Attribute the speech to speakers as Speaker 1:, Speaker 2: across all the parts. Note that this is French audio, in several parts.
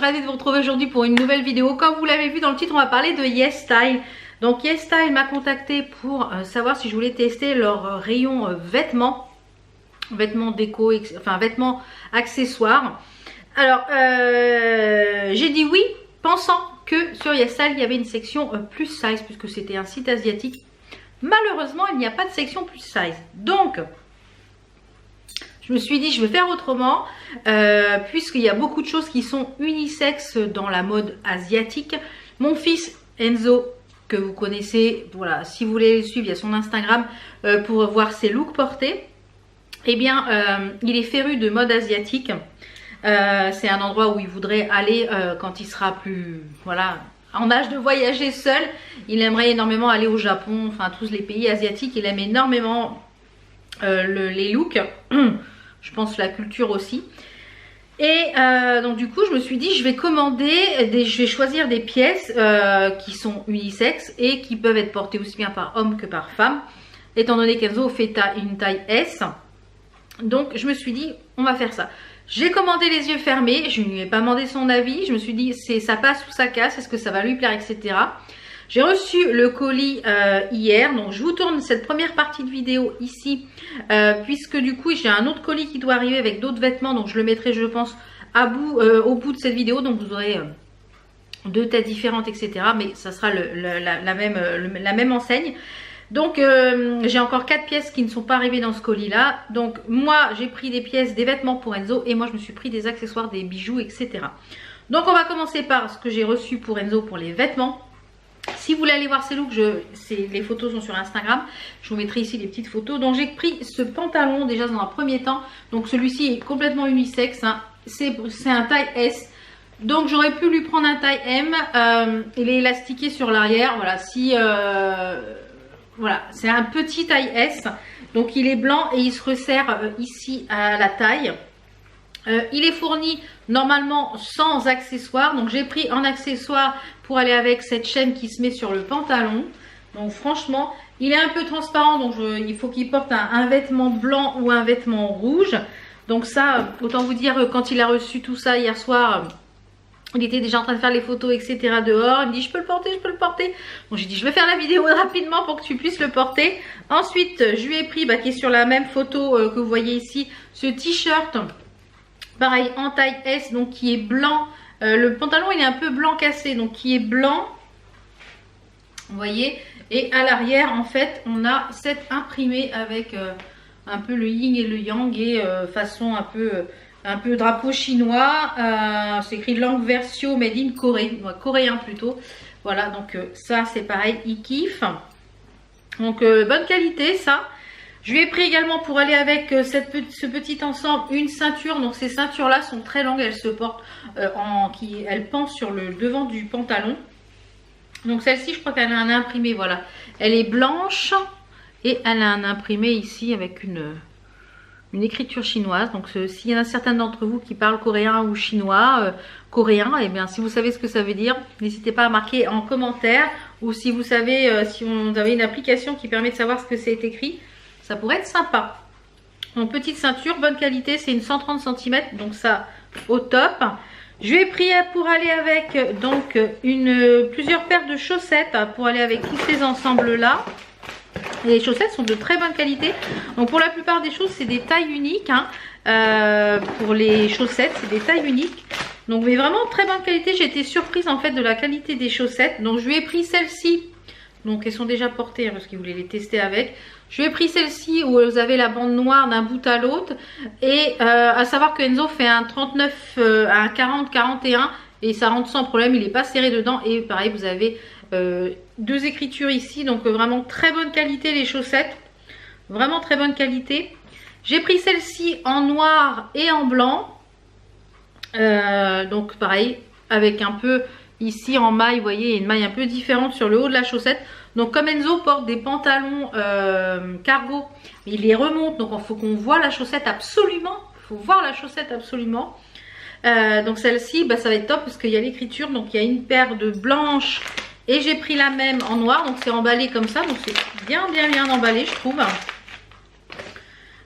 Speaker 1: ravie de vous retrouver aujourd'hui pour une nouvelle vidéo. Comme vous l'avez vu dans le titre, on va parler de YesStyle. Donc YesStyle m'a contacté pour savoir si je voulais tester leur rayon vêtements déco, enfin vêtements accessoires. Alors j'ai dit oui, pensant que sur YesStyle il y avait une section plus size, puisque c'était un site asiatique. Malheureusement il n'y a pas de section plus size, donc je me suis dit je vais faire autrement, puisqu'il y a beaucoup de choses qui sont unisexes dans la mode asiatique. Mon fils Enzo, que vous connaissez, voilà, si vous voulez le suivre, il y a son Instagram pour voir ses looks portés. Eh bien, il est féru de mode asiatique. C'est un endroit où il voudrait aller quand il sera plus, voilà, en âge de voyager seul. Il aimerait énormément aller au Japon, enfin tous les pays asiatiques. Il aime énormément les looks. Je pense la culture aussi. Et donc du coup je me suis dit je vais commander, je vais choisir des pièces qui sont unisexes et qui peuvent être portées aussi bien par homme que par femme. Étant donné qu'Enzo fait une taille S. Donc je me suis dit on va faire ça. J'ai commandé les yeux fermés, je ne lui ai pas demandé son avis. Je me suis dit ça passe ou ça casse, est-ce que ça va lui plaire, etc. J'ai reçu le colis hier, donc je vous tourne cette première partie de vidéo ici, puisque du coup j'ai un autre colis qui doit arriver avec d'autres vêtements, donc je le mettrai je pense au bout de cette vidéo, donc vous aurez deux têtes différentes, etc. Mais ça sera la même enseigne. Donc j'ai encore 4 pièces qui ne sont pas arrivées dans ce colis là. Donc moi j'ai pris des pièces, des vêtements pour Enzo, et moi je me suis pris des accessoires, des bijoux, etc. Donc on va commencer par ce que j'ai reçu pour Enzo pour les vêtements. Si vous voulez aller voir ces looks, les photos sont sur Instagram. Je vous mettrai ici les petites photos. Donc j'ai pris ce pantalon déjà dans un premier temps. Donc celui-ci est complètement unisexe, hein. C'est un taille S. Donc j'aurais pu lui prendre un taille M. Il est élastiqué sur l'arrière. Voilà, voilà, c'est un petit taille S. Donc il est blanc et il se resserre ici à la taille. Il est fourni normalement sans accessoires. Donc j'ai pris un accessoire pour aller avec cette chaîne qui se met sur le pantalon. Donc franchement il est un peu transparent, donc il faut qu'il porte un vêtement blanc ou un vêtement rouge. Donc ça, autant vous dire, quand il a reçu tout ça hier soir, il était déjà en train de faire les photos, etc. dehors. Il me dit je peux le porter, je peux le porter. Donc j'ai dit je vais faire la vidéo rapidement pour que tu puisses le porter. Ensuite je lui ai pris, qui est sur la même photo que vous voyez ici, ce t-shirt. Pareil en taille S, donc qui est blanc. Le pantalon il est un peu blanc cassé, donc qui est blanc. Vous voyez. Et à l'arrière en fait on a cette imprimé avec un peu le yin et le yang et façon un peu drapeau chinois. C'est écrit langue versio made in Corée, coréen plutôt. Voilà, donc ça c'est pareil, il kiffe. Donc bonne qualité ça. Je lui ai pris également pour aller avec ce petit ensemble une ceinture. Donc ces ceintures là sont très longues, elles se portent elles pensent sur le devant du pantalon. Donc celle-ci je crois qu'elle a un imprimé, voilà. Elle est blanche et elle a un imprimé ici avec une écriture chinoise. Donc s'il y en a certains d'entre vous qui parlent coréen ou chinois, coréen, et bien si vous savez ce que ça veut dire, n'hésitez pas à marquer en commentaire. Ou si vous savez, si vous avez une application qui permet de savoir ce que c'est écrit, ça pourrait être sympa. Donc petite ceinture, bonne qualité, c'est une 130 cm, donc ça au top. Je lui ai pris pour aller avec donc plusieurs paires de chaussettes pour aller avec tous ces ensembles là. Les chaussettes sont de très bonne qualité. Donc pour la plupart des choses c'est des tailles uniques, hein. Pour les chaussettes c'est des tailles uniques. Donc mais vraiment très bonne qualité. J'ai été surprise en fait de la qualité des chaussettes. Donc je lui ai pris celle-ci. Donc elles sont déjà portées, hein, parce qu'il voulait les tester avec. Je lui ai pris celle-ci où vous avez la bande noire d'un bout à l'autre. Et à savoir que Enzo fait un 39, un 40-41 et ça rentre sans problème, il n'est pas serré dedans. Et pareil, vous avez deux écritures ici, donc vraiment très bonne qualité les chaussettes. Vraiment très bonne qualité. J'ai pris celle-ci en noir et en blanc. Donc pareil, avec un peu... Ici en maille, vous voyez, une maille un peu différente sur le haut de la chaussette. Donc comme Enzo porte des pantalons cargo, il les remonte. Donc il faut qu'on voit la chaussette absolument. Il faut voir la chaussette absolument. Donc celle-ci, ça va être top parce qu'il y a l'écriture. Donc il y a une paire de blanches et j'ai pris la même en noir. Donc c'est emballé comme ça. Donc c'est bien emballé, je trouve.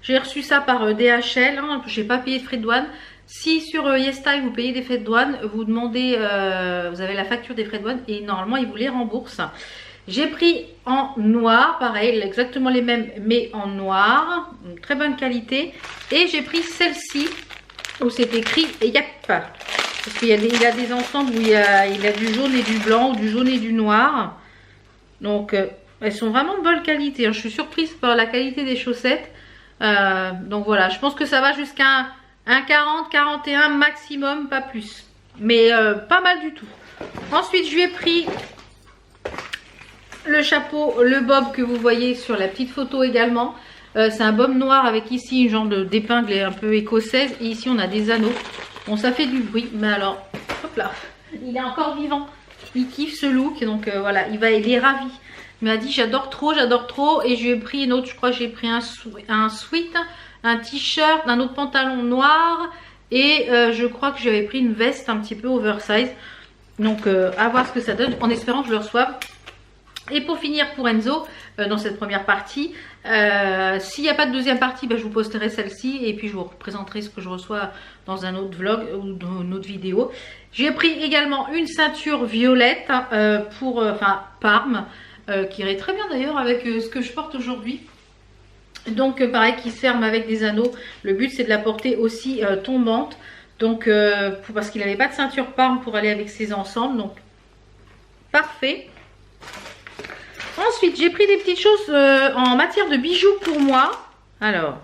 Speaker 1: J'ai reçu ça par DHL. Hein, j'ai pas payé de frais de douane. Si sur YesStyle vous payez des frais de douane, vous demandez, vous avez la facture des frais de douane et normalement ils vous les remboursent. J'ai pris en noir, pareil, exactement les mêmes mais en noir, une très bonne qualité. Et j'ai pris celle-ci où c'est écrit YEP. Parce qu'il y a des ensembles où il y a du jaune et du blanc ou du jaune et du noir. Donc elles sont vraiment de bonne qualité. Je suis surprise par la qualité des chaussettes. Donc voilà, je pense que ça va jusqu'à un 40, 41 maximum, pas plus. Mais pas mal du tout. Ensuite, je lui ai pris le chapeau, le bob que vous voyez sur la petite photo également. C'est un bob noir avec ici une genre d'épingle un peu écossaise. Et ici, on a des anneaux. Bon, ça fait du bruit. Mais alors, hop là, il est encore vivant. Il kiffe ce look. Donc voilà, il est ravi. Il m'a dit j'adore trop. Et je lui ai pris une autre, je crois que j'ai pris un sweat, un t-shirt, un autre pantalon noir. Et je crois que j'avais pris une veste un petit peu oversize. Donc à voir ce que ça donne en espérant que je le reçoive. Et pour finir pour Enzo, dans cette première partie, s'il n'y a pas de deuxième partie, je vous posterai celle-ci. Et puis je vous représenterai ce que je reçois dans un autre vlog ou dans une autre vidéo. J'ai pris également une ceinture violette pour Parme. Qui irait très bien d'ailleurs avec ce que je porte aujourd'hui. Donc pareil, qui se ferme avec des anneaux. Le but c'est de la porter aussi tombante. Donc parce qu'il n'avait pas de ceinture Parme pour aller avec ses ensembles. Donc parfait. Ensuite j'ai pris des petites choses en matière de bijoux pour moi. Alors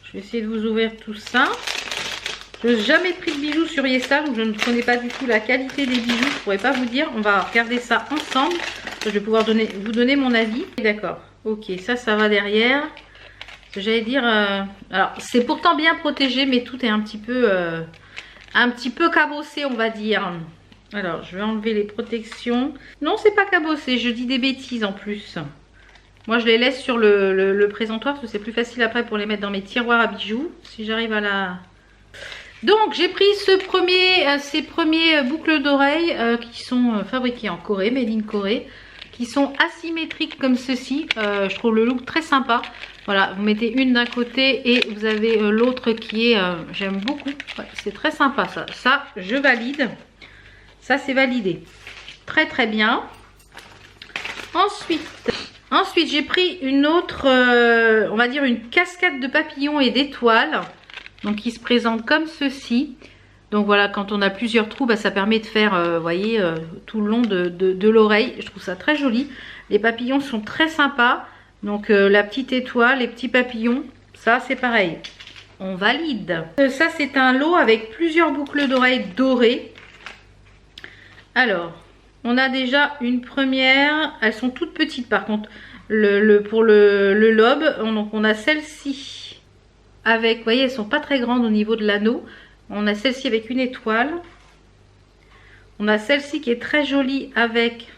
Speaker 1: je vais essayer de vous ouvrir tout ça. Je n'ai jamais pris de bijoux sur YesStyle, donc je ne connais pas du tout la qualité des bijoux. Je ne pourrais pas vous dire. On va regarder ça ensemble. Je vais pouvoir vous donner mon avis. D'accord. Ok, ça va derrière. J'allais dire... alors, c'est pourtant bien protégé, mais tout est un petit peu cabossé, on va dire. Alors, je vais enlever les protections. Non, c'est pas cabossé. Je dis des bêtises en plus. Moi, je les laisse sur le présentoir parce que c'est plus facile après pour les mettre dans mes tiroirs à bijoux. Si j'arrive à la... Donc j'ai pris ces premiers boucles d'oreilles qui sont fabriquées en Corée, made in Corée, qui sont asymétriques comme ceci. Je trouve le look très sympa. Voilà, vous mettez une d'un côté et vous avez l'autre qui est, j'aime beaucoup. Ouais, c'est très sympa ça. Ça, je valide. Ça, c'est validé. Très très bien. Ensuite j'ai pris une autre, on va dire une cascade de papillons et d'étoiles. Donc il se présente comme ceci. Donc voilà, quand on a plusieurs trous, ça permet de faire, vous voyez, tout le long de l'oreille. Je trouve ça très joli. Les papillons sont très sympas. Donc la petite étoile, les petits papillons, ça c'est pareil. On valide. Ça c'est un lot avec plusieurs boucles d'oreilles dorées. Alors, on a déjà une première. Elles sont toutes petites par contre. Pour le lobe, donc on a celle-ci. Avec, vous voyez, elles sont pas très grandes au niveau de l'anneau. On a celle-ci avec une étoile. On a celle-ci qui est très jolie avec,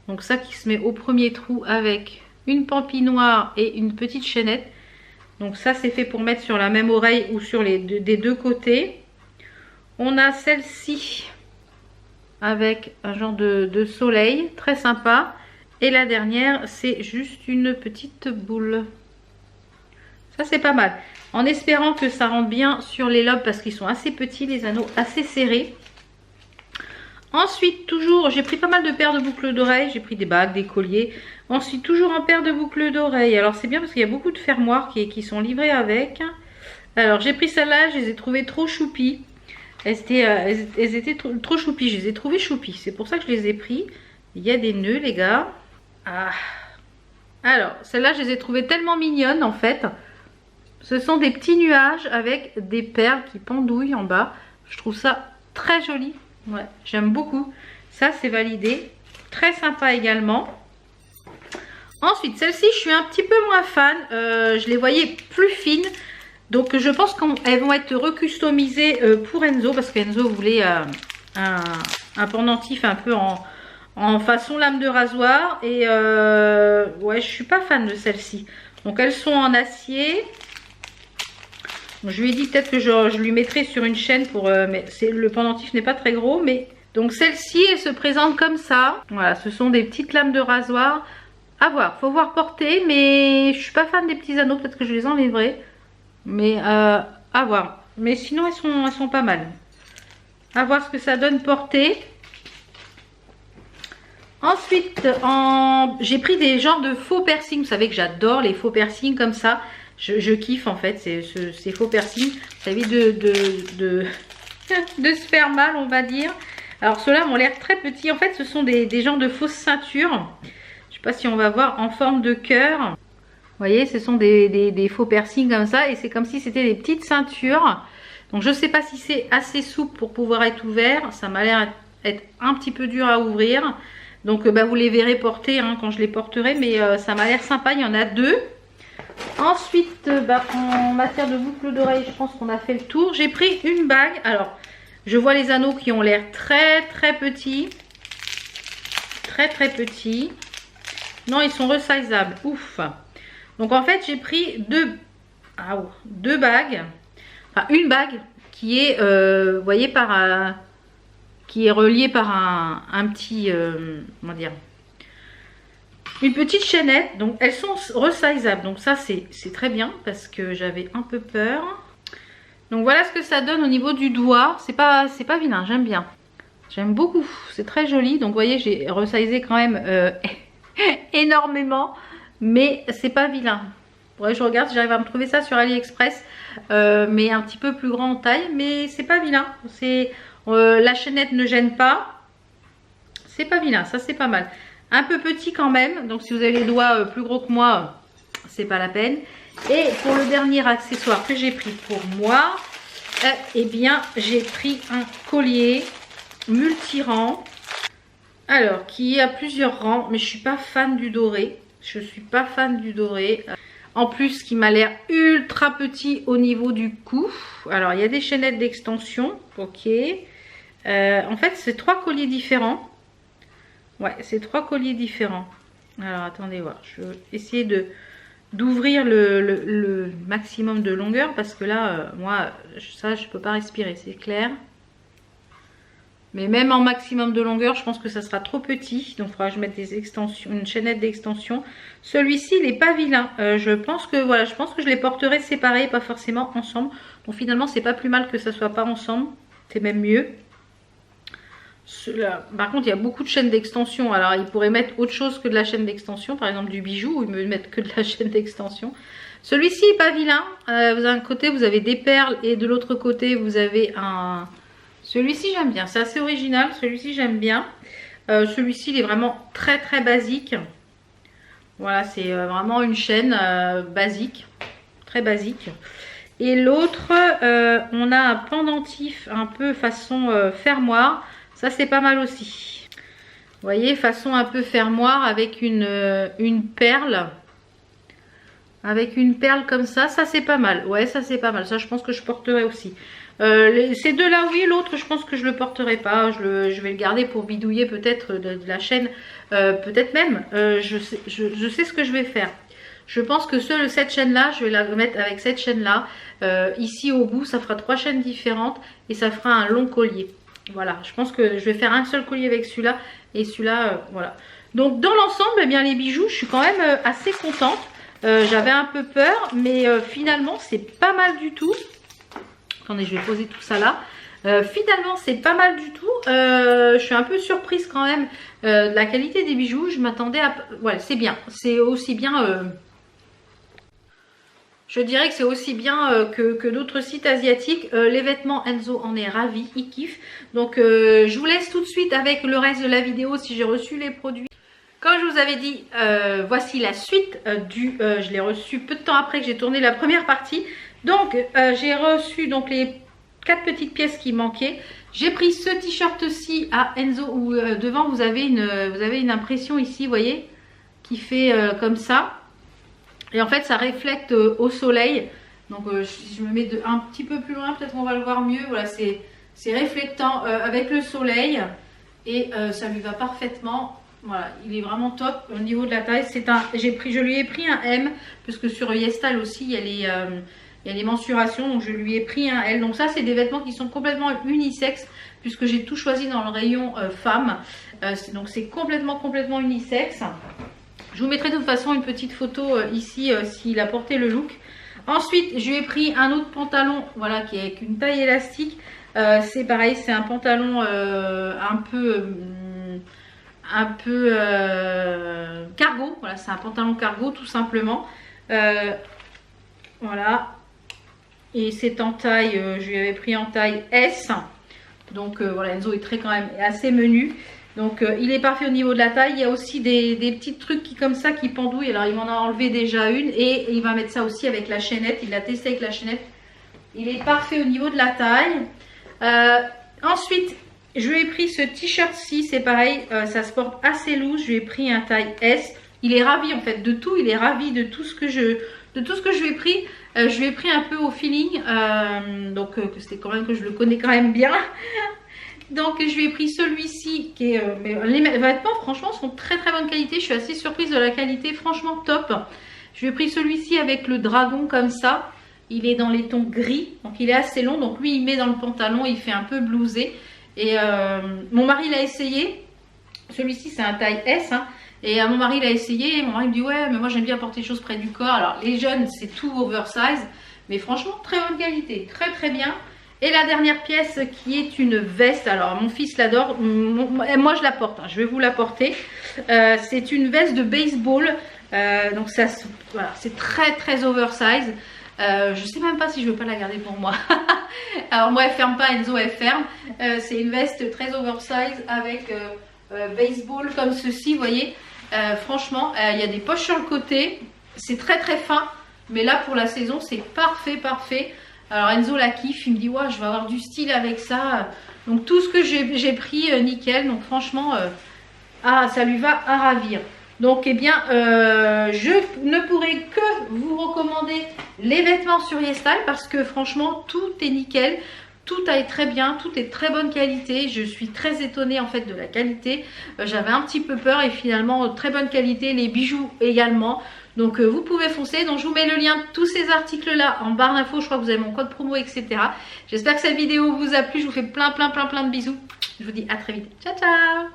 Speaker 1: donc ça qui se met au premier trou avec une pampille noire et une petite chaînette. Donc ça c'est fait pour mettre sur la même oreille ou sur des deux côtés. On a celle-ci avec un genre de soleil, très sympa. Et la dernière c'est juste une petite boule. Ça c'est pas mal. En espérant que ça rentre bien sur les lobes parce qu'ils sont assez petits, les anneaux assez serrés. Ensuite, toujours, j'ai pris pas mal de paires de boucles d'oreilles. J'ai pris des bagues, des colliers. Ensuite, toujours en paire de boucles d'oreilles. Alors c'est bien parce qu'il y a beaucoup de fermoirs qui sont livrés avec. Alors j'ai pris celle-là, je les ai trouvées trop choupies. Elles étaient trop choupies, je les ai trouvées choupies. C'est pour ça que je les ai pris. Il y a des nœuds les gars. Ah. Alors, celle-là, je les ai trouvées tellement mignonnes en fait. Ce sont des petits nuages avec des perles qui pendouillent en bas. Je trouve ça très joli. Ouais, j'aime beaucoup. Ça, c'est validé. Très sympa également. Ensuite, celle-ci, je suis un petit peu moins fan. Je les voyais plus fines. Donc, je pense qu'elles vont être recustomisées pour Enzo. Parce qu'Enzo voulait un pendentif un peu en façon lame de rasoir. Et ouais, je suis pas fan de celle-ci. Donc, elles sont en acier. Je lui ai dit peut-être que je lui mettrai sur une chaîne pour... mais le pendentif n'est pas très gros. Mais donc celle-ci, elle se présente comme ça. Voilà, ce sont des petites lames de rasoir. À voir, faut voir porter. Mais je suis pas fan des petits anneaux. Peut-être que je les enlèverai. Mais à à voir. Mais sinon, elles sont pas mal. À voir ce que ça donne portée. Ensuite, j'ai pris des genres de faux piercings. Vous savez que j'adore les faux piercings comme ça. Je kiffe en fait ces faux piercings. Ça évite de se faire mal, on va dire. Alors ceux-là m'ont l'air très petits. En fait, ce sont des genres de fausses ceintures. Je sais pas si on va voir en forme de cœur. Vous voyez, ce sont des faux piercings comme ça. Et c'est comme si c'était des petites ceintures. Donc je ne sais pas si c'est assez souple pour pouvoir être ouvert. Ça m'a l'air être un petit peu dur à ouvrir. Donc vous les verrez porter hein, quand je les porterai. Mais ça m'a l'air sympa. Il y en a deux. Ensuite, en matière de boucle d'oreille, je pense qu'on a fait le tour. J'ai pris une bague. Alors, je vois les anneaux qui ont l'air très petits. Très petits. Non, ils sont resizables. Ouf. Donc en fait, j'ai pris deux bagues. Enfin, une bague qui est, vous voyez, qui est reliée par un petit, comment dire, une petite chaînette. Donc elles sont resizables. Donc ça c'est très bien parce que j'avais un peu peur. Donc voilà ce que ça donne au niveau du doigt. C'est pas vilain, j'aime bien. J'aime beaucoup. C'est très joli. Donc vous voyez, j'ai resizé quand même énormément. Mais c'est pas vilain. Ouais, je regarde si j'arrive à me trouver ça sur AliExpress. Mais un petit peu plus grand en taille. Mais c'est pas vilain. La chaînette ne gêne pas. C'est pas vilain. Ça c'est pas mal. Un peu petit quand même. Donc si vous avez les doigts plus gros que moi, c'est pas la peine. Et pour le dernier accessoire que j'ai pris pour moi, eh bien j'ai pris un collier multi-rang. Alors qui a plusieurs rangs. Mais je suis pas fan du doré. Je suis pas fan du doré. En plus, qui m'a l'air ultra petit au niveau du cou. Alors, il y a des chaînettes d'extension. Ok. En fait, c'est 3 colliers différents. Ouais, c'est 3 colliers différents. Alors, attendez voir. Je vais essayer d'ouvrir le maximum de longueur. Parce que là, moi, ça, je ne peux pas respirer. C'est clair. Mais même en maximum de longueur, je pense que ça sera trop petit. Donc, il faudra que je mette des extensions, une chaînette d'extension. Celui-ci, il n'est pas vilain. Je pense que je les porterai séparés, pas forcément ensemble. Donc, finalement, c'est pas plus mal que ça soit pas ensemble. C'est même mieux. Par contre, il y a beaucoup de chaînes d'extension. Alors, ils pourraient mettre autre chose que de la chaîne d'extension. Par exemple, du bijou. Ou ils me mettent que de la chaîne d'extension. Celui-ci n'est pas vilain. D'un côté, vous avez des perles. Et de l'autre côté, vous avez un... Celui-ci j'aime bien, c'est assez original, celui-ci j'aime bien. Celui-ci il est vraiment très basique. Voilà, c'est vraiment une chaîne basique, très basique. Et l'autre, on a un pendentif un peu façon fermoir. Ça c'est pas mal aussi. Vous voyez, façon un peu fermoir avec une perle. Avec une perle comme ça c'est pas mal. Ouais, ça c'est pas mal. Ça je pense que je porterai aussi. Ces deux là oui, l'autre je pense que je le porterai pas, je vais le garder pour bidouiller peut-être de la chaîne, peut-être même, je sais ce que je vais faire. Je pense que cette chaîne là, je vais la mettre avec cette chaîne là, ici au bout ça fera 3 chaînes différentes et ça fera un long collier. Voilà, je pense que je vais faire un seul collier avec celui-là et celui-là, voilà. Donc dans l'ensemble, eh bien les bijoux, je suis quand même assez contente. J'avais un peu peur, mais finalement c'est pas mal du tout. Attendez, je vais poser tout ça là. Finalement, c'est pas mal du tout. Je suis un peu surprise quand même de la qualité des bijoux. Je m'attendais à... Ouais, c'est bien. C'est aussi bien... Je dirais que c'est aussi bien que d'autres sites asiatiques. Les vêtements, Enzo en est ravi. Il kiffe. Donc, je vous laisse tout de suite avec le reste de la vidéo si j'ai reçu les produits. Comme je vous avais dit, voici la suite je l'ai reçu peu de temps après que j'ai tourné la première partie. Donc, j'ai reçu donc les 4 petites pièces qui manquaient. J'ai pris ce t-shirt-ci à Enzo où devant vous avez une impression ici, vous voyez, qui fait comme ça. Et en fait, ça reflète au soleil. Donc, si je me mets un petit peu plus loin, peut-être qu'on va le voir mieux. Voilà, c'est reflétant avec le soleil et ça lui va parfaitement. Voilà, il est vraiment top au niveau de la taille. Je lui ai pris un M puisque sur YesStyle aussi, il y a les mensurations, donc je lui ai pris un L. Donc ça, c'est des vêtements qui sont complètement unisexes, puisque j'ai tout choisi dans le rayon femmes. Donc c'est complètement unisexe. Je vous mettrai de toute façon une petite photo ici s'il a porté le look. Ensuite, je lui ai pris un autre pantalon, voilà, qui est avec une taille élastique. C'est pareil, c'est un pantalon un peu cargo. Voilà, c'est un pantalon cargo tout simplement. Voilà. Et c'est en taille, je lui avais pris en taille S. Donc voilà, Enzo est quand même assez menu. Donc il est parfait au niveau de la taille. Il y a aussi des petits trucs comme ça qui pendouillent. Alors il m'en a enlevé déjà une et il va mettre ça aussi avec la chaînette. Il l'a testé avec la chaînette. Il est parfait au niveau de la taille. Ensuite, je lui ai pris ce t-shirt-ci. C'est pareil, ça se porte assez loose. Je lui ai pris un taille S. Il est ravi en fait de tout. Il est ravi de tout ce que je lui ai pris. Je lui ai pris un peu au feeling. Donc c'est quand même que je le connais quand même bien. Donc je lui ai pris celui-ci qui est... les vêtements franchement sont très très bonne qualité. Je suis assez surprise de la qualité, franchement top. Je lui ai pris celui-ci avec le dragon comme ça. Il est dans les tons gris, donc il est assez long. Donc lui il met dans le pantalon, il fait un peu blousé. Et mon mari l'a essayé. Celui-ci c'est un taille S. Hein. Et mon mari l'a essayé. Mon mari me dit ouais mais moi j'aime bien porter des choses près du corps. Alors les jeunes c'est tout oversize. Mais franchement très bonne qualité, très très bien. Et la dernière pièce qui est une veste, alors mon fils l'adore, moi je la porte, hein, je vais vous la porter. C'est une veste de baseball, donc ça, voilà, c'est très très oversize. Je sais même pas si je veux pas la garder pour moi. Alors moi elle ferme pas, Enzo elle ferme. C'est une veste très oversize avec baseball comme ceci, vous voyez. Franchement, il y a des poches sur le côté, c'est très très fin, mais là pour la saison c'est parfait parfait. Alors Enzo la kiffe, il me dit ouais, je vais avoir du style avec ça. Donc tout ce que j'ai pris, nickel. Donc franchement, ça lui va à ravir. Donc eh bien, je ne pourrai que vous recommander les vêtements sur YesStyle parce que franchement, tout est nickel. Tout aille très bien, tout est très bonne qualité. Je suis très étonnée en fait de la qualité. J'avais un petit peu peur et finalement très bonne qualité. Les bijoux également. Donc vous pouvez foncer. Donc je vous mets le lien de tous ces articles là en barre d'infos. Je crois que vous avez mon code promo, etc. J'espère que cette vidéo vous a plu. Je vous fais plein de bisous. Je vous dis à très vite. Ciao ciao.